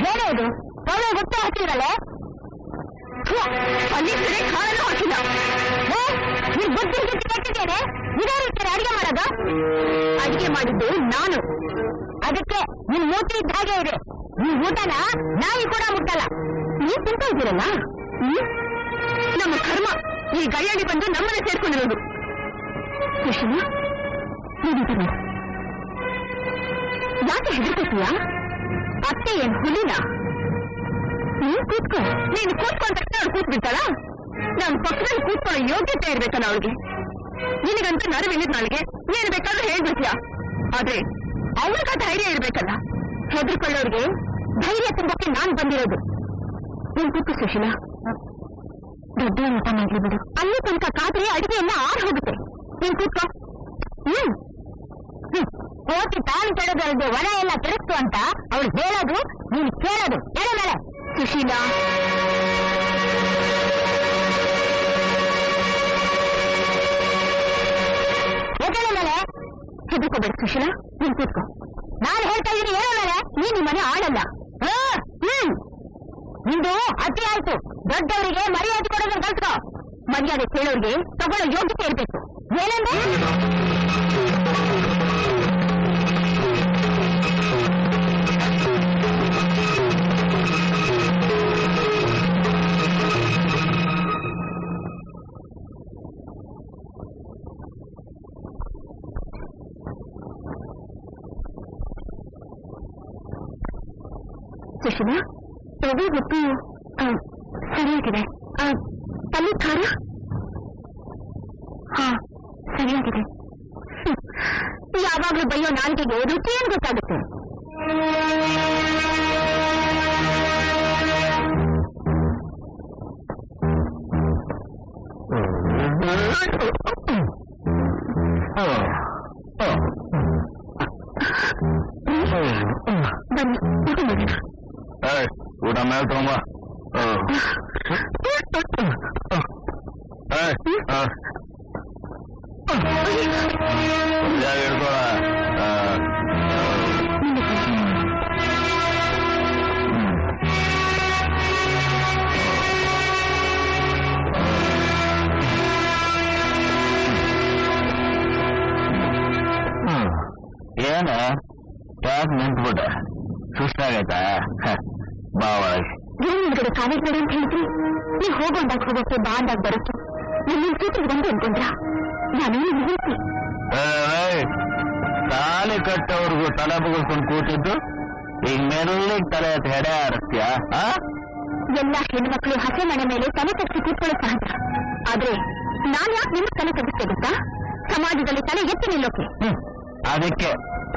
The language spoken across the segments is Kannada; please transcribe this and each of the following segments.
ಏನೇ ಇದು ಪೊವೆ ಗುಪ್ತ ಹಾಕಿದ್ರಲ್ಲ ಅಲ್ಲಿ ಕಾಳನ್ನು ಹಾಕಿಲ್ಲ. ನೀನ್ ಬುದ್ಧಿ ಗಿಟ್ಟಿ ಕೆಟ್ಟಿದ್ದೇನೆ. ಇದೇ ರೀತಿ ಅಡಿಗೆ ಮಾಡೋದು? ಅಡಿಗೆ ಮಾಡಿದ್ದು ನಾನು. ಅದಕ್ಕೆ ನಿನ್ ಮೂತಿ ಇದ್ದ ಹಾಗೆ ಇದೆ. ಈ ಊಟನ ನಾಯಿ ಕೂಡ ಮುಟ್ಟಲ್ಲ. ನೀವ್ ತಿಂತ ಇದ್ದೀರಲ್ಲ, ನಮ್ಮ ಕರ್ಮ ಈ ಗೈಯಲ್ಲಿ ಬಂದು ನಮ್ಮನ್ನ ಸೇರ್ಕೊಂಡಿರೋದು. ಸುಷ್ಮಾ, ಯಾಕೆ ಹೆದರ್ಕೋತೀಯ? ಅತ್ತೆ ಏನ್ ಹುಲಿನ? ನೀನ್ ಕೂತ್ಕೊ. ನೀನು ಕೂತ್ಕೊಂಡ ತಕ್ಷಣ ಅವ್ಳು ಕೂತ್ಬಿಡ್ತಾಳ? ನಮ್ ಪಕ್ಕದಲ್ಲಿ ಕೂತ್ಕೊಳ್ಳೋ ಯೋಗ್ಯತೆ ಇರ್ಬೇಕಲ್ಲ ಅವಳಿಗೆ. ನಿನಗಂತೂ ನರವಿಲ್ಲಿದ್ ನಾಳಿಗೆ ನೀನು ಬೇಕಾದ್ರೂ ಹೇಳ್ಬಿಡ್ತೀಯ. ಆದ್ರೆ ಅವಳಿಗ ಧೈರ್ಯ ಇರ್ಬೇಕಲ್ಲ. ಹೆದರ್ಕೊಳ್ಳೋರ್ಗೆ ಧೈರ್ಯ ತುಂಬಕ್ಕೆ ನಾನ್ ಬಂದಿರೋದು. ನೀನ್ ಕೂತು ಸುಶೀಲಾ. ದೊಡ್ಡ ಊಟ ಮಾಡ್ಲಿ ಬಿಡು. ಅಲ್ಲಿ ತನಕ ಕಾದ್ರೆ ಅಡಿಗೆ ಎಲ್ಲ ಆರ್ ಹೋಗುತ್ತೆ. ನೀನ್ ಕೂತ್ಕೊ. ಕೋಟಿ ತಾನು ಕೆಡೋದಲ್ದೆ ಒಣ ಎಲ್ಲ ಕೆಡಿಸ್ತು ಅಂತ ಅವಳು ಹೇಳೋದು, ನೀನು ಕೇಳೋದು. ಎಡ ಮೇಲೆ ಸುಶೀಲಾ. ಎದಳ ಮೇಲೆ ಹೆದರ್ಕೋಬೇಡ ಸುಶೀಲಾ. ನೀನ್ ಕೂತ್ಕೊ. ನಾನು ಹೇಳ್ತಾ ಇದ್ದೀನಿ ಹೇಳೋ ಮೇಲೆ. ನೀನ್ ಮನೆ ಆಳಲ್ಲ. ನಿಂದು ಅತಿ ಆಯ್ತು. ದೊಡ್ಡವರಿಗೆ ಮರ್ಯಾದೆ ಕೊಡೋದನ್ನ ಕಲ್ತ್ಕೋ. ಮರ್ಯಾದೆ ಕೇಳೋರಿಗೆ ತಗೊಳ್ಳೋ ಯೋಗ್ಯತೆ ಇರ್ಬೇಕು. ಏನಂದ್ರೆ ಸುಶೀಲಾ, ರವೆ ಗೊತ್ತು ಸರಿಯಾಗಿದೆ. ತಲೆ ಖಾರ ಸರಿಯಾಗಿದೆ. ಯಾವಾಗ್ಲೂ ಬಯ್ಯೋ ನಾಲ್ಗೆಗೆ ರುಚಿ ಏನ್ ಗೊತ್ತಾಗುತ್ತೆ? ಬನ್ನಿ ಊಟ ಮಾಡೋಣ. ಊಟ ಮೇಲೆ ತಗೊಂಬ. ಏನ ಯಾಕೆ ನಿಂತ್ಬಿಟ್ಟ? ಸುಸ್ತಾಗೈತಾ? ಬಾ ಒಳಗೆ. ಕಡೆ ಕಾಲೇಜ್ ಬೇಡ ಅಂತ ಹೇಳಿದ್ರಿ. ನೀವು ಹೋಗೋಂದಾಗ ಹೋಗೋಕೆ ಬಾ ಅಂದಾಗ ಬರುತ್ತೆ. ನಿಮ್ಮ ಸೂಟಿಗೆ ಬಂದು ಅನ್ಕೊಂಡ್ರ? ನಾನೇನು ಹೇಳ್ತಿ? ತಾಲಿ ಕಟ್ಟೋರ್ಗು ತಲೆ ಬಗ್ಸ್ಕೊಂಡು ಕೂತಿದ್ದು ಈಗ ಮೆಲ್ಲಿಗೆ ತಲೆ ಹೆಡೆ ಆರಸ್ತ್ಯಾ? ಎಲ್ಲ ಹೆಣ್ಮಕ್ಳು ಹಸೆ ಮನೆ ಮೇಲೆ ತಲೆ ತಗ್ಸಿ ಕೂತ್ಕೊಳ್ಳೋ ಸಹಜ. ಆದ್ರೆ ನಾನ್ ಯಾಕೆ ನಿಮ್ಗೆ ತಲೆ ತಗ್ಸ್ತೇ ಗೊತ್ತಾ? ಸಮಾಜದಲ್ಲಿ ತಲೆ ಎತ್ತಿ ನಿಲ್ಲೋಕೆ. ಅದಕ್ಕೆ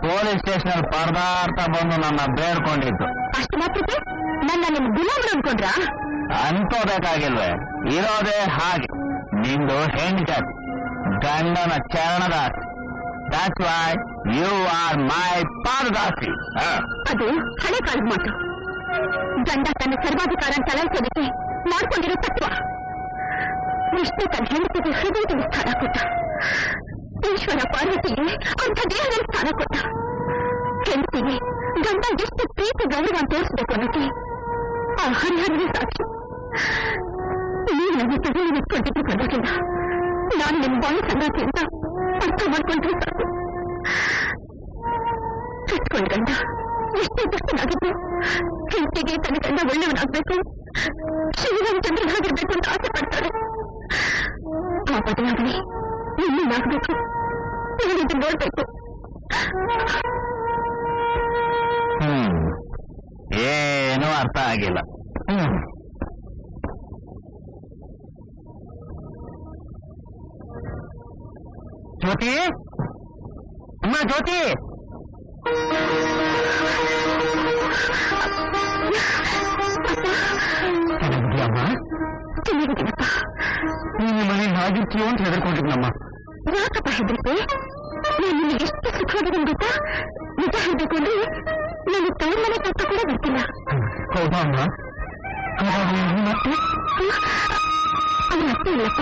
ಪೊಲೀಸ್ ಸ್ಟೇಷನ್ ಪರದಾಡ್ತಾ ಬಂದು ನನ್ನ ಬೇಡ್ಕೊಂಡಿದ್ದು. ಅಷ್ಟು ಮಾತ್ರಕ್ಕೆ ನನ್ನ ನಿಮ್ ಗುಲಾಮರು ಅನ್ಕೊಂಡ್ರ? ಅನ್ಕೋಬೇಕಾಗಿಲ್ವೇ? ಇರೋದೇ ಹಾಗೆ. ನಿಂದು ಹೆಣ್ಣು ಜಾತಿ, ಗಂಡನ ಚರಣದಾಸಿ. That's why you are my ಪಾದದಾಸಿ. ಅದು ಹಳೆ ಕಾಲದ ಮಾತು. ಗಂಡ ತನ್ನ ಸರ್ವಾಧಿಕಾರ ಚಲಾಯಿಸೋದಕ್ಕೆ ಮಾಡ್ಕೊಂಡಿರೋ ತತ್ವ. ವಿಷ್ಣು ತನ್ನ ಹೆಂಡತಿಗೆ ಹೃದಯದಲ್ಲಿ ಸ್ಥಾನ ಕೊಟ್ಟ. ಈಶ್ವರ ಪಾರ್ವತಿಗೆ ಅಂಥ ದೇಹದಲ್ಲಿ ಸ್ಥಾನ ಕೊಟ್ಟ. ಹೆಂಡತಿಗೆ ಗಂಡ ಎಷ್ಟು ಪ್ರೀತಿ ಗೌರವ ತೋರಿಸಬೇಕು ಅನ್ನೋಕೆ ಆ ಹರಿಹರವೇ ಸಾಕ್ಷಿ. ನೀವು ನನ್ನ ತಗೊಳ್ಳಿ ನಿಂತ್ಕೊಂಡಿದ್ದು ಪರವಾಗಿಲ್ಲ. ನಾನು ನಿಮ್ಮ ಬಾಳು ಸಂಗಾತಿ ಅಂತ ಅರ್ಥ ಮಾಡ್ಕೊಂಡ್ರೆ ಸಾಕು. ಕಟ್ಕೊಂಡ್ ಗಂಡ ಎಷ್ಟೇ ದುಷ್ಟನಾಗಿದ್ದು ಹೆಂಡತಿಗೆ ತನ್ನ ಗಂಡ ಒಳ್ಳೆಯವನಾಗಬೇಕು, ಶ್ರೀರಾಮಚಂದ್ರನಾಗಿರ್ಬೇಕು ಅಂತ ಆಸೆ ಪಡ್ತಾಳೆ. ಆ ಬದಲಾವಣೆ ಇನ್ನೇನಾಗಬೇಕು? ಹೇಳಿದ್ದು ನೋಡ್ಬೇಕು. ಏನೂ ಅರ್ಥ ಆಗಿಲ್ಲ. ಜ್ಯೋತಿ, ಅಮ್ಮ ಜ್ಯೋತಿ, ಚೆನ್ನಾಗಿದೆಯಮ್ಮ? ಚೆನ್ನಾಗಿದ್ದೀನಪ್ಪ. ನೀನು ಮನೇಲಿ ಹಾಗಿರ್ತೀಯೋ ಅಂತ ಹೆದರ್ಕೊಂಡಿದ್ನಮ್ಮ. ಯಾಕಪ್ಪ ಹೆದರಿಕೆ? ನಾನು ನಿನ್ನ ಎಷ್ಟು ಸುಖವಾಗಿದೆ ಗೊತ್ತಾ? ನಿಜ ಹೇಳ್ಬೇಕು ಅಂದ್ರೆ ನಾನು ತವ್ರ ಮನೆ ಪಕ್ಕ ಕೂಡ ಬರ್ತಿಲ್ಲ. ಹೌದಾ ಅಮ್ಮ? ಮತ್ತೆ ಅವ್ರ ಅತ್ತೆ ಇಲ್ಲಪ್ಪ.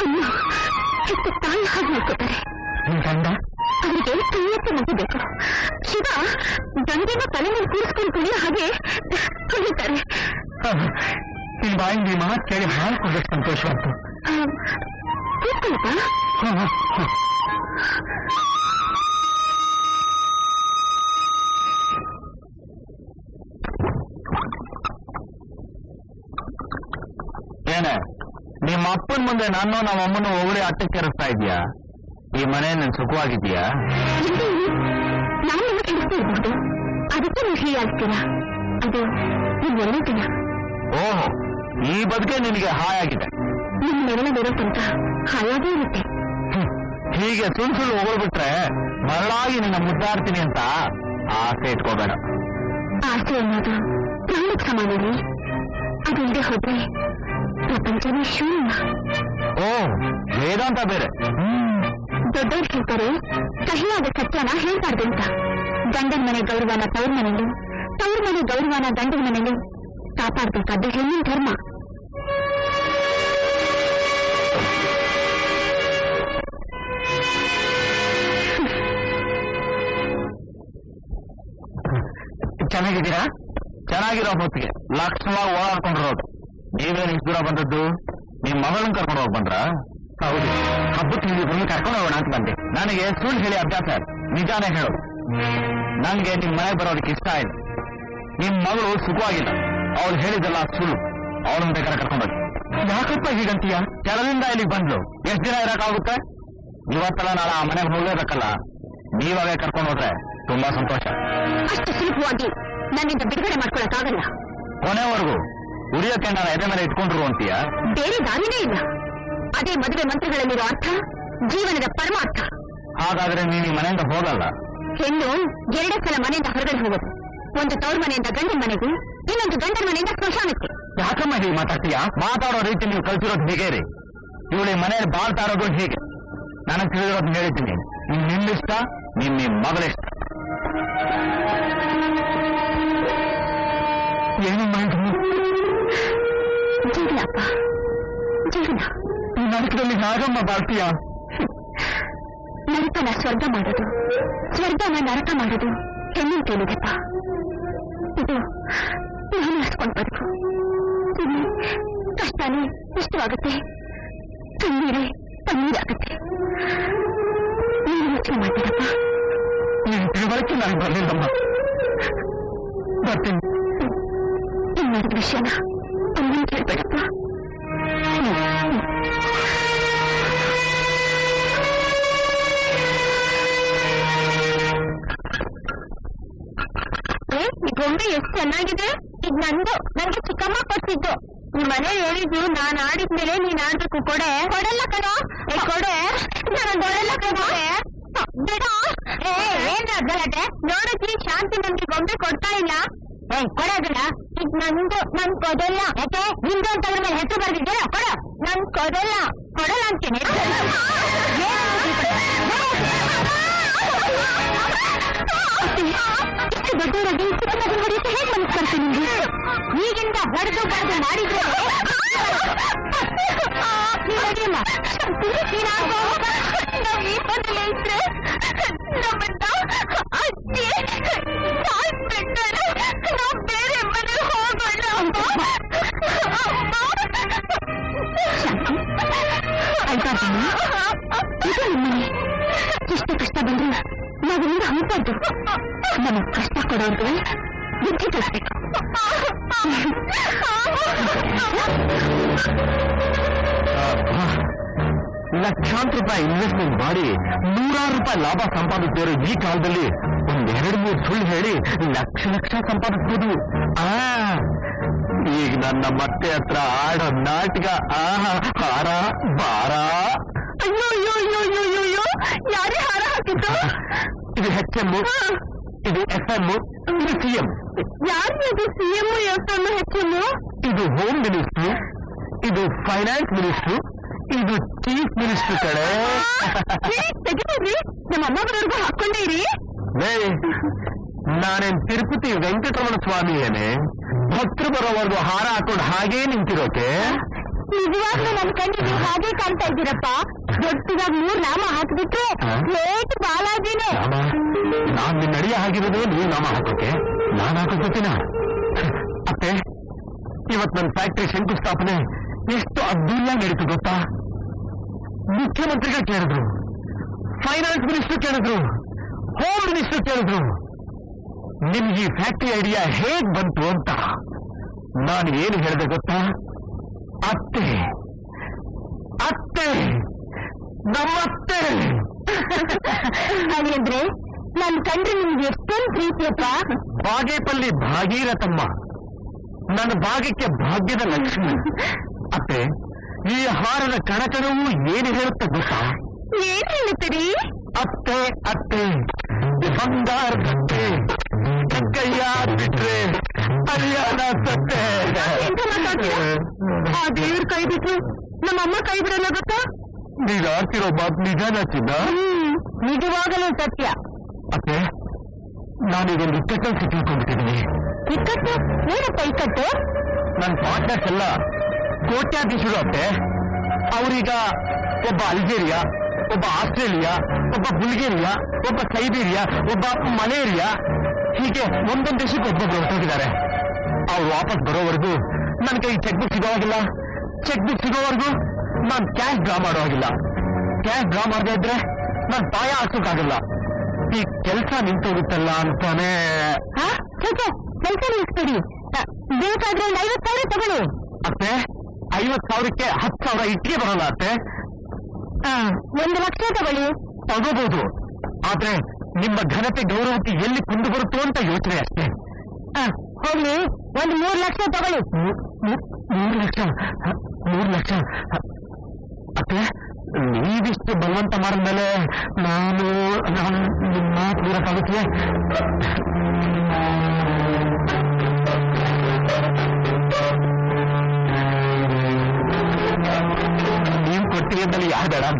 ಅಮ್ಮ ಎಷ್ಟು ತಾಯಿ ಹಾಗೆ ನೋಡ್ಕೋತಾರೆ. ನಿನ್ ಗಂಡ ಅವರಿಗೆ ಕೈಯತ್ತೆ ಮಗು ಬೇಕು. ಶಿವ ಗಂಗೆನ ತಲೆ ಮೇಲೆ ಕೂರಿಸ್ಕೊಂಡು ಕುಣಿಯೋ ಹಾಗೆ ಕುಣಿತಾರೆ. ನಿನ್ ಬಾಯಿಂದ ಈ ಮಾತು ಕೇಳಿ ಹಾಡ್ಕೊಂಡಷ್ಟು ಸಂತೋಷವಾಯ್ತು. ಕೂತ್ಕೊಳ್ಳಪ್ಪ. ಏನೇ ನಿಮ್ಮ ಅಪ್ಪನ ಮುಂದೆ ನಾನು ನಮ್ಮ ಅಮ್ಮನ ಹೊಗಳಿ ಅಟ್ಟಕ್ಕೆ ಕೆರಿಸ್ತಾ ಇದೀಯಾ? ಈ ಮನೆ ನನ್ ಸುಖವಾಗಿದ್ಯಾ? ನಾನು ನಿಮಗೆ ತಿಳಿಸ್ತಾ ಇರ್ಬಹುದು, ಅದಕ್ಕೆ ನೀವು ಹೀಯಾಗ್ತೀರಾ. ಅದು ನೀವು ಒಳ್ಳೆದಿನ. ಓಹೋ, ಈ ಬದುಕೆ ನಿನಗೆ ಹಾಯಾಗಿದೆ. ನಿಮ್ಮ ನೆರಳಲ್ಲಿರೋ ತನಕ ಹಾಯಾಗೇ ಇರುತ್ತೆ. ಹೀಗೆ ಸುಳ್ಳು ಹೊಗಳ್ಬಿಟ್ರೆ ಮರಳಾಗಿ ನಿನ್ನ ಮುದ್ದಾಡ್ತೀನಿ ಅಂತ ಆಸೆ ಇಟ್ಕೋಬೇಡ. ಆಸೆ ಅನ್ನೋದು ಪ್ರಾಣಕ್ಕೆ ಸಮಾನವೇ. ಅದಿಲ್ಲದೆ ಹೋದ್ರೆ ಪ್ರಪಂಚವೇ ಶೂನ್ಯ. ಓ, ವೇದಾಂತ ಬೇರೆ. ದೊಡ್ಡವ್ರು ಹೇಳ್ತಾರೆ ಕಹಿಯಾದ ಸತ್ಯನ ಹೇಳ್ಬಾರ್ದು ಅಂತ. ಗಂಡನ ಮನೆ ಗೌರವನ ತವ್ರ ಮನೆಯಲ್ಲೂ, ತವ್ರ ಮನೆ ಗೌರವನ ಗಂಡನ ಮನೆಯಲ್ಲೂ ಕಾಪಾಡ್ಬೇಕಾದ್ದು ಹೆಣ್ಣಿನ ಧರ್ಮ. ಚೆನ್ನಾಗಿದ್ದೀರಾ? ಚೆನ್ನಾಗಿರೋ ಹೊತ್ತಿಗೆ ಲಕ್ಷಣವಾಗಿ ಓಡಾಡ್ಕೊಂಡಿರೋದು. ನೀವೇನು ಇಷ್ಟು ದೂರ ಬಂದದ್ದು? ನಿಮ್ ಮಗಳನ್ನ ಕರ್ಕೊಂಡು ಹೋಗಿ ಬಂದ್ರ? ಹೌದು, ಹಬ್ಬಕ್ಕೆ ನಿಮ್ಮಿಬ್ಬರನ್ನು ಕರ್ಕೊಂಡು ಹೋಗೋಣ ಅಂತ ಬಂದೆ. ನನಗೆ ಸುಳ್ಳು ಹೇಳಿ ಅಭ್ಯಾಸ, ನಿಜಾನೇ ಹೇಳೋದು. ನನ್ಗೆ ನಿಮ್ ಮನೆಗೆ ಬರೋದಕ್ಕೆ ಇಷ್ಟ ಇಲ್ಲ. ನಿಮ್ ಮಗಳು ಸುಖವಾಗಿಲ್ಲ, ಅವಳು ಹೇಳಿದಲ್ಲ ಸುಳ್ಳು. ಅವಳನ್ನ ಬೇಕಾದ್ರೆ ಕರ್ಕೊಂಡೋಗಿ. ಯಾಕಪ್ಪ ಹೀಗಂತೀಯ? ಕೆಲದಿಂದ ಇಲ್ಲಿಗೆ ಬಂದ್ಲು, ಎಷ್ಟು ದಿನ ಇರಕ್ಕಾಗುತ್ತೆ? ಇವತ್ತಲ್ಲ ನಾಳೆ ಆ ಮನೆಗೆ ಹೋಗ್ಲೇಬೇಕಲ್ಲ. ನೀವಾಗೇ ಕರ್ಕೊಂಡು ಹೋದ್ರೆ ತುಂಬಾ ಸಂತೋಷ. ಅಷ್ಟು ಸುಲಭವಾಗಿ ನನ್ನಿಂದ ಬಿಡುಗಡೆ ಮಾಡ್ಕೊಳಕ್ಕಾಗಲ್ಲ. ಕೊನೆವರೆಗೂ ಉರಿಯೋಕೆ ನಾನು ಎದೆ ಮೇಲೆ ಇಟ್ಕೊಂಡ್ರು ಅಂತೀಯ? ಬೇರೆ ದಾರಿನೇ ಇಲ್ಲ. ಅದೇ ಮದುವೆ ಮಂತ್ರಗಳಲ್ಲಿರೋ ಅರ್ಥ, ಜೀವನದ ಪರಮಾರ್ಥ. ಹಾಗಾದ್ರೆ ನೀನು ಈ ಮನೆಯಿಂದ ಹೋಗಲ್ಲ? ಹೆಣ್ಣು ಎರಡೇ ಸಲ ಮನೆಯಿಂದ ಹೊರಗಡೆ ಹೋಗೋದು. ಒಂದು ತವ್ರ ಮನೆಯಿಂದ ಗಂಡನ ಮನೆಗೂ, ಇನ್ನೊಂದು ಗಂಡನ ಮನೆಯಿಂದ ಸ್ಮಶಾನಕ್ಕೆ. ಯಾಕಮ್ಮ ಹೀಗೆ ಮಾತಾಡ್ತೀಯಾ? ಮಾತಾಡೋ ರೀತಿ ನೀವು ಕಲ್ತಿರೋದು ಹೀಗೆ ರೀ. ಇವಳು ಈ ಮನೆಯಲ್ಲಿ ಬಾಳ್ತಾ ಇರೋದು ಹೀಗೆ. ನನಗೆ ತಿಳಿದಿರೋದು ಹೇಳಿದ್ದೀನಿ. ನಿಮ್ಮಿಷ್ಟ, ನಿಮ್ಮ ಮಗಳಿಷ್ಟ. ಏನು ಮಾಡಿದ್ರು? ಜೀವನಪ್ಪ, ಜೀವನ. ಈ ನರಕದಲ್ಲಿ ಹೇಗಮ್ಮ ಬಾಳ್ತೀಯ? ನರಕನ ಸ್ವರ್ಗ ಮಾಡೋದು, ಸ್ವರ್ಗನ ನರಕ ಮಾಡೋದು ಹೆಣ್ಣಿನ ಕೇಳಿದೆಪ್ಪ. ಇದು ನಾನು ಹಸ್ಕೊಂಡು ಬದುಕು. ಕಷ್ಟನೇ ಇಷ್ಟವಾಗುತ್ತೆ, ಕಣ್ಣೀರೇ ತಣ್ಣೀರಾಗುತ್ತೆ. ನೀನು ಯೋಚನೆ ಮಾಡ್ತೀರಪ್ಪ. ನೀನು ತಿಳುವಳಿಕೆ ನನಗೆ ಬರಲಿಲ್ಲಮ್ಮ. ಬರ್ತೀನಿ. ಇನ್ನೊಂದು ವಿಷಯನ ಅಮ್ಮನ ಕೇಳ್ಬೇಡಪ್ಪ. ಈ ಗೊಂಬೆ ಎಷ್ಟು ಚೆನ್ನಾಗಿದೆ. ಇದು ನಂದು, ನಂಗೆ ಚಿಕ್ಕಮ್ಮ ಕೊಡ್ತಿದ್ದು. ನಿಮ್ ಮನೆ ಹೇಳಿದ್ದು ನಾನ್ ಆಡಿದ್ಮೇಲೆ ನೀನ್ ಆಡ್ಬೇಕು. ಕೊಡೆ. ಕೊಡಲ್ಲ ಕಣ, ಕೊಡೆ. ನಾನು ಕೊಡಲ್ಲ ಕಣ. ಬೇಡ. ಏನ್ ಗಲಾಟೆ? ನೋಡಕ್ಕೆ ಶಾಂತಿ ನನ್ಗೆ ಗೊಂಬೆ ಕೊಡ್ತಾ ಇಲ್ಲ. ಕೊಡೋದಿಲ್ಲ. ಇದು ನಂದು, ನನ್ ಕೊಡಲ್ಲ. ಯಾಕೆ? ನಿಂದು ಅಂತ ಮೇಲೆ ಹೆಸರು ಬರ್ದಿದ್ದೆ. ಕೊಡ. ನನ್ ಕೊಡಲ್ಲ, ಕೊಡಲ್ಲ ಅಂತೀನಿ. ಇಷ್ಟು ದೊಡ್ಡವರಾಗಿ ಚಿಕ್ಕದಾಗಿ ಹೊಡೆಯುತ್ತೆ ಹೇಗೆ ಮನಸ್ಕರ್ತೀನಿ ನಿಮ್ಗೆ? ಈಗಿಂದ ಹೊಡೆದು ಬರೆದು ಮಾಡಿದ್ರೆ ನೀವಲ್ಲ. ನಾವು ಈ ಮನೇಲೆ ಇದ್ರೆ ನಮ್ಮನ್ನ ಅಜ್ಜಿ ಸಾಯಿಸ್ಬಿಡ್ತಾರೆ. ನಾವು ಬೇರೆ ಮನೆ ಹೋಗೋಣ. ಆಯ್ತಾದಮ್ಮ, ಇದು ನಿಮ್ಮನೆ. ಎಷ್ಟು ಕಷ್ಟ ಬಂದ್ರು ನಾವಿಂದ ಹಂಪದ್ದು. ನಮಗ್ ಕಷ್ಟ ಕೊಡೋರ್ಗೆ ಬುದ್ಧಿ ಕಲಿಸ್ಬೇಕು. ಲಕ್ಷಾಂತರ ರೂಪಾಯಿ ಇನ್ವೆಸ್ಟ್ಮೆಂಟ್ ಮಾಡಿ ನೂರಾರು ರೂಪಾಯಿ ಲಾಭ ಸಂಪಾದಿಸಿದವರು ಈ ಕಾಲದಲ್ಲಿ ಒಂದೆರಡು ಮೂರು ಸುಳ್ಳು ಹೇಳಿ ಲಕ್ಷ ಲಕ್ಷ ಸಂಪಾದಿಸ್ಬೋದು. ಈಗ ನನ್ನ ಮತ್ತೆ ಹತ್ರ ಆಡೋ ನಾಟಕ ಹಾರ ಬಾರ. ಅಯ್ಯೋ ಅಯ್ಯೋ ಅಯ್ಯೋ ಅಯ್ಯೋ ಅಯ್ಯೋ, ಯಾರೇ ಹಾರ ಹಾಕಿದ್ದು? ಇದು HM, ಇದು FM, ಇದು CM. ಯಾರು CM, FM, HM? ಇದು ಹೋಮ್ ಮಿನಿಸ್ಟ್ರು, ಇದು ಫೈನಾನ್ಸ್ ಮಿನಿಸ್ಟ್ರು, ಇದು ಚೀಫ್ ಮಿನಿಸ್ಟರ್ ಕಡೆ. ತೆಗಿದ್ರಿ, ನಮ್ಮ ಅಮ್ಮ ಬರೋರ್ಗು ಹಾಕೊಂಡೇ ಇರಿ. ನಾನೇನ್ ತಿರುಪತಿ ವೆಂಕಟರಮಣ ಸ್ವಾಮಿ ಏನೇ ಭಕ್ತರು ಬರೋವರೆಗೂ ಹಾರ ಹಾಕೊಂಡು ಹಾಗೇ ನಿಂತಿರೋಕೆ? ನಿಜವಾಗ್ಲೂ ನನ್ ಕಣ್ಣಿ ನೀವು ಹಾಗೆ ಕಾಣ್ತಾ ಇದ್ದೀರಪ್ಪ. ದೊಡ್ಡದಾಗಿ 3 ನಾಮ ಹಾಕ್ಬಿಟ್ರೆ ಲೇಟ್ ಬಾಲಾಜಿನೇ. ನಾನ್ ನಿನ್ನ ಅಡಿಯ ಹಾಕಿರೋದು ನೀವು ನಾಮ ಹಾಕೋಕೆ, ನಾನು ಹಾಕೋತೀನ? ಅತ್ತೆ, ಇವತ್ ನನ್ನ ಫ್ಯಾಕ್ಟ್ರಿ ಶಂಕುಸ್ಥಾಪನೆ ಎಷ್ಟು ಅದ್ದೂರಿಯಾಗಿ ನಡೀತು ಗೊತ್ತಾ? ಮುಖ್ಯಮಂತ್ರಿಗಳು ಕೇಳಿದ್ರು, ಫೈನಾನ್ಸ್ ಮಿನಿಸ್ಟರ್ ಕೇಳಿದ್ರು, ಹೋಮ್ ಮಿನಿಸ್ಟರ್ ಕೇಳಿದ್ರು, ನಿಮ್ಗೆ ಈ ಫ್ಯಾಕ್ಟ್ರಿ ಐಡಿಯಾ ಹೇಗ್ ಬಂತು ಅಂತ. ನಾನು ಏನು ಹೇಳಿದೆ ಗೊತ್ತಾ? ಅತ್ತೆ, ಅತ್ತೆ, ನಮ್ಮತ್ತೆ. ಹಾಗಂದ್ರೆ ನನ್ ಕಂಡ್ರೆ ನಿಮ್ಗೆ ಎಷ್ಟೊಂದು ಪ್ರೀತಿಯಪ್ಪ. ಬಾಗೇಪಲ್ಲಿ ಭಾಗೀರಥಮ್ಮ, ನನ್ನ ಭಾಗಕ್ಕೆ ಭಾಗ್ಯದ ಲಕ್ಷ್ಮಿ. ಅತ್ತೆ, ಈ ಹಾರದ ಕಣಕಣವು ಏನು ಹೇಳುತ್ತೆ ಗೊತ್ತಾ? ಏನ್ ಹೇಳುತ್ತೀರಿ? ಅತ್ತೆ ಅತ್ತೆ, ಬಂಗಾರದಂತೆ ಕೈಯ ಬಿಟ್ರೆ ಹರಿಯಾಣ ಸತ್ತೆ. ಆ ದೇವ್ರ ಕೈ ಬಿಟ್ರು ನಮ್ಮಮ್ಮ ಕೈ ಬಿಡಲ್ಲ ಗೊತ್ತಾ? ನೀನು ಆಡ್ತಿರೋ ಮಾತು ನಿಜಾನ ಚಿನ್ನ? ನಿಜವಾಗಲೂ ಸತ್ಯ. ಅತ್ತೆ, ನಾನೀಗೊಂದು ಇಕ್ಕಟ್ಟಲ್ಲಿ ಸಿಕ್ಕಿಕೊಂಡಿದ್ದೀನಿ. ಇಕ್ಕಟ್ಟು? ಏನಪ್ಪ ಇಕ್ಕಟ್ಟು? ನನ್ನ ಪಾರ್ಟ್ನರ್ಸ್ ಎಲ್ಲ ಕೋಟ್ಯಾಧೀಶರು ಅತ್ತೆ. ಅವರೀಗ ಒಬ್ಬ ಅಲ್ಜೇರಿಯಾ, ಒಬ್ಬ ಆಸ್ಟ್ರೇಲಿಯಾ, ಒಬ್ಬ ಬುಲ್ಗೇರಿಯಾ, ಒಬ್ಬ ಸೈಬೀರಿಯಾ, ಒಬ್ಬ ಮಲೇರಿಯಾ, ಹೀಗೆ ಒಂದೊಂದು ದೇಶಕ್ಕೆ ಒಬ್ಬೊಬ್ರು ಹೊರಟೋಗಿದ್ದಾರೆ. ಅವ್ರು ವಾಪಸ್ ಬರೋವರೆಗೂ ನನ್ನ ಕೈ ಚೆಕ್ ಬುಕ್ ಸಿಗೋವಾಗಿಲ್ಲ. ಚೆಕ್ ಬುಕ್ ಸಿಗೋವರೆಗೂ ನಾನು ಕ್ಯಾಶ್ ಡ್ರಾ ಮಾಡೋ ಹಾಗಿಲ್ಲ. ಕ್ಯಾಶ್ ಡ್ರಾ ಮಾಡದೇ ಇದ್ರೆ ನಾನು ಪಾಯ ಹಾಕೋಕ್ಕಾಗಲ್ಲ. ಈ ಕೆಲಸ ನಿಂತೋಗುತ್ತಲ್ಲ ಅಂತಾನೆ. ಕೆಲಸ ನಿಲ್ಸ್ಬೇಡಿ, ಬೇಕಾದ್ರೆ ಒಂದು 50,000 ತಗೊಳ್ಳಿ. ಅತ್ತೆ, 50,000ಕ್ಕೆ 10,000 ಇಟ್ಟಿಗೆ ಬರೋಲ್ಲ ಅತ್ತೆ. 1 ಲಕ್ಷ ತಗೊಳ್ಳಿ. ತಗೋಬಹುದು, ಆದ್ರೆ ನಿಮ್ಮ ಘನತೆ ಗೌರವಕ್ಕೆ ಎಲ್ಲಿ ಕೊಂಡು ಬರುತ್ತೋ ಅಂತ ಯೋಚನೆ ಅಷ್ಟೇ. ಹೋಗ್ಲಿ, ಒಂದು 3 ಲಕ್ಷ ತಗೊಳ್ಳಿ. 3 ಲಕ್ಷ? 3 ಲಕ್ಷ? ಅತ್ತೆ, ನೀವಿಷ್ಟು ಬಲವಂತ ಮಾಡಿದ್ಮೇಲೆ ನಾನು ನಿಮ್ಮ ಪೂರಕ್ಕಾಗುತ್ತೆ? ನೀವು ಕೊಟ್ಟಿಗೆದಲ್ಲಿ ಯಾರು ಬೇಡ